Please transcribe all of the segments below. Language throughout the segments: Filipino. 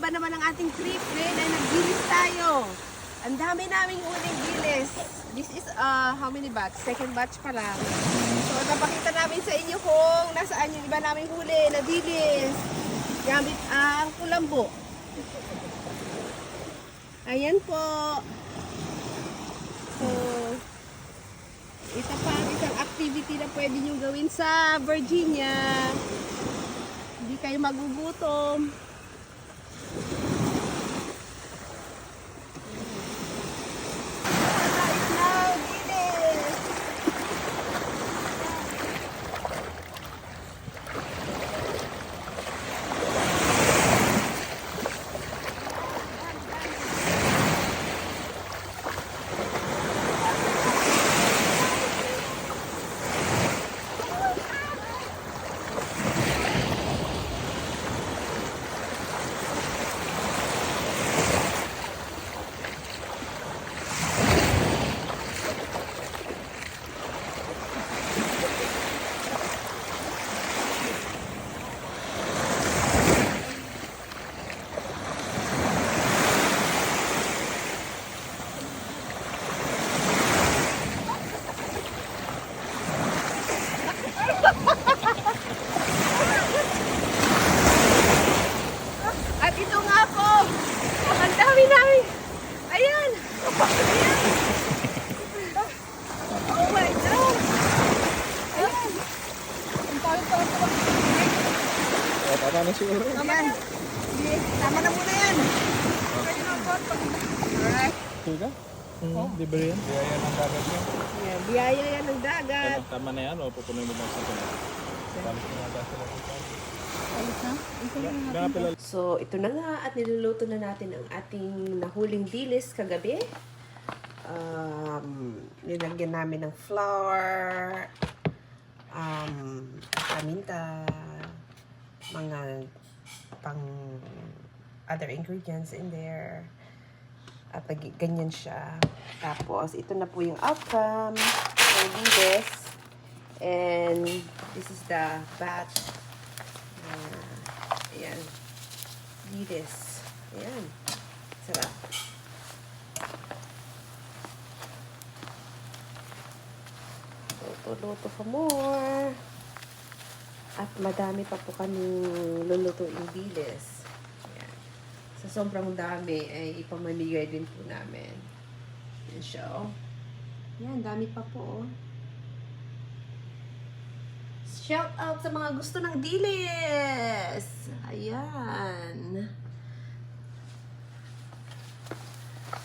haba naman ng ating trip, then ay nagdilis tayo. Ang dami naming uling dilis. This is how many batch? Second batch pa lang. So napakita namin sa inyo kung nasaan yung iba naming huli na dilis. Gamit ang kulambo. Ayan po. So, ito pa ang isang activity na pwede nyo gawin sa Virginia. Hindi kayo magugutom. At ito nga po, ang dami namin. Ayan. Ayan. Oh my God. Ayan. Ang dami pa lang pala. Tama na siguro. Ayan. Sige, tama na muna yan. Alright. Sige ka? Libre yan. Biyaya ng dagat yan. Ayan, biyaya yan ng dagat. Tama na yan o pupunuin mo lang sa ito. Balik na natin sila sa So, ito na nga at niluluto na natin ang ating nahuling dilis kagabi. Nilagyan namin ng flour, paminta, mga pang other ingredients in there. At ganyan siya. Tapos, ito na po yung outcome ng dilis. And this is the batch. Ayan. Dilis. Ayan. Sarap. Luto for more. At madami pa po kaming lulutuing dilis. Ayan. Sa sobrang dami ay ipamamigay din po namin. Ayan siya, oh. Ayan, dami pa po, oh. Shout out sa mga gusto ng dilis! Ayan.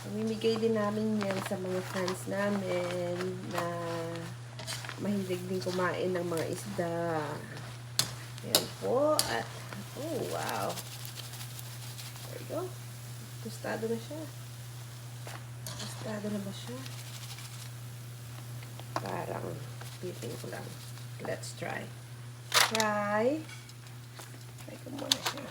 Mamimigay din namin yan sa mga fans namin na mahilig din kumain ng mga isda. Ayan po. At, oh wow. There you go. Tostado na siya. Tostado na ba siya? Parang, piling ko lang. Let's try. Try ko muna siya.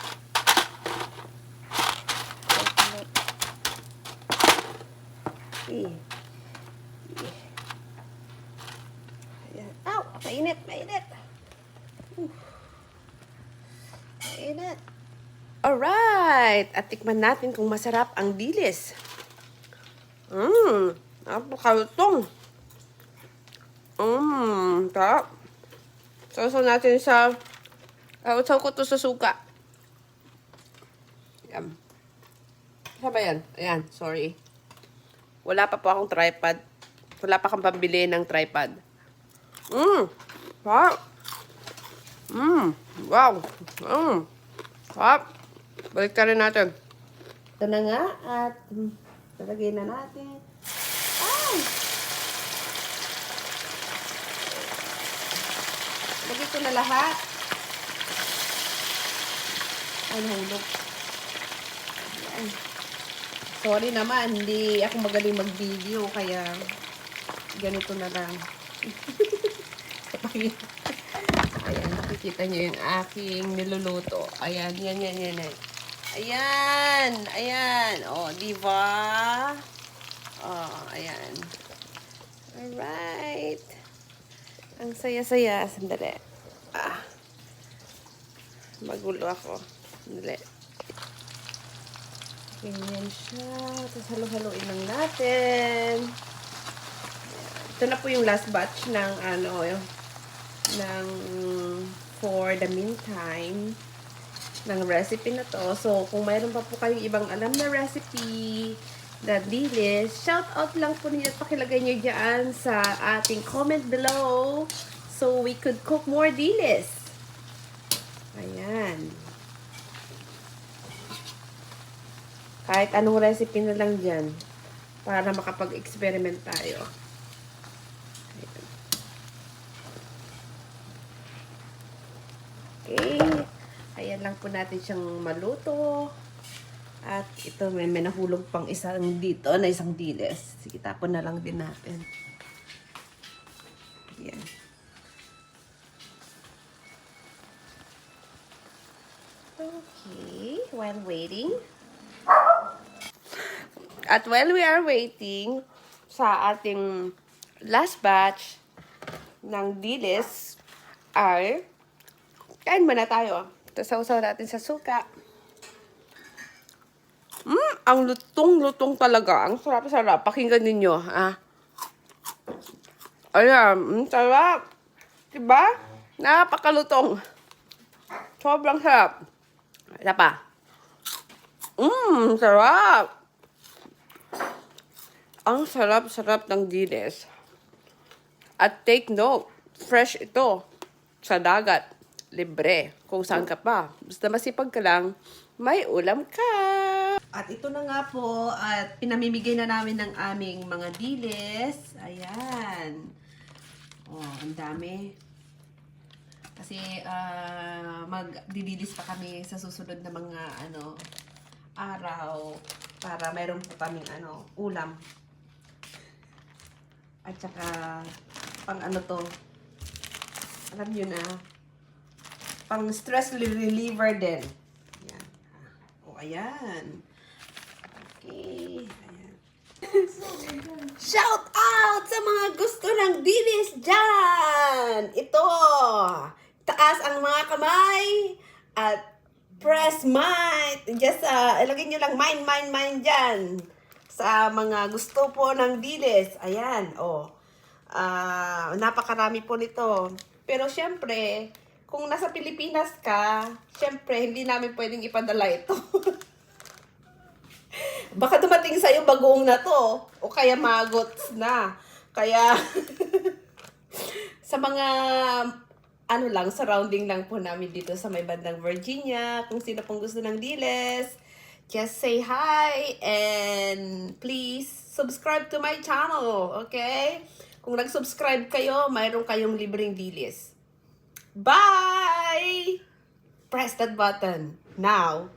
Ayan. Ow! Mainit! Mainit! Mainit! Alright! At tikman natin kung masarap ang dilis. Napakalutong. Sarap. Sausaw natin sa sausaw ko to sa suka. Ayan. Saan ba yan? Ayan, sorry. Wala pa po akong tripod. Wala pa kang pambili ng tripod. Sarap. Wow. Sarap. Balik ka rin natin. Ito na nga at talagay na natin. Ay! Lagay ko na lahat. Ay, nahulog. Ayan. Sorry naman, hindi ako magaling mag-video, kaya ganito na lang. Ayan, nakikita nyo yung aking niluluto. Ayan, yan. Ayan, ayan. O, diba? O, ayan. Alright. Ang saya-saya. Sandali. Magulo ako. Sandali. Ganyan siya. Tapos halo-haloin lang natin. Ito na po yung last batch ng ng for the meantime ng recipe na to. So, kung mayroon pa po kayong ibang alam na recipe na dilis, shout out lang po ninyo at pakilagay nyo dyan sa ating comment below so we could cook more dilis. Ayan. Kahit anong recipe na lang dyan para makapag-experiment tayo. Okay. Ayan lang po natin siyang maluto. At ito, may nahulog pang isang dito na isang dilis. Sige, tapon na lang din natin. Ayan. Okay. While waiting. At while we are waiting sa ating last batch ng dilis ay kain muna tayo. Ito, sausaw natin sa suka. Ang lutong-lutong talaga. Ang sarap-sarap. Pakinggan ninyo, ah. Ayan, sarap. Diba? Napakalutong. Sobrang sarap. Isa pa. Sarap. Ang sarap-sarap ng dilis. At take note, fresh ito sa dagat. Libre. Kung saan ka pa. Basta masipag ka lang, may ulam ka. At ito na nga po, at pinamimigay na namin ng aming mga dilis. Ayan. Oh, ang dami. Kasi magdidilis pa kami sa susunod na mga araw para mayroon po kaming ulam. At saka pang to, alam nyo na, pang stress reliever din. Ayan. O, ayan. Okay. Ayan. Shout out sa mga gusto ng dilis dyan! Ito! Taas ang mga kamay at press mine. Just, ilagay nyo lang mine dyan. Sa mga gusto po ng dilis. Ayan, oh. Napakarami po nito. Pero syempre, kung nasa Pilipinas ka, syempre, hindi namin pwedeng ipadala ito. Baka dumating sa'yo bagoong na to. O kaya magots na. Kaya, sa mga, surrounding lang po namin dito sa may bandang Virginia. Kung sino pong gusto ng dilis, just say hi and please subscribe to my channel, okay? Kung nag-subscribe kayo, mayroon kayong libreng dilis. Bye! Press that button now.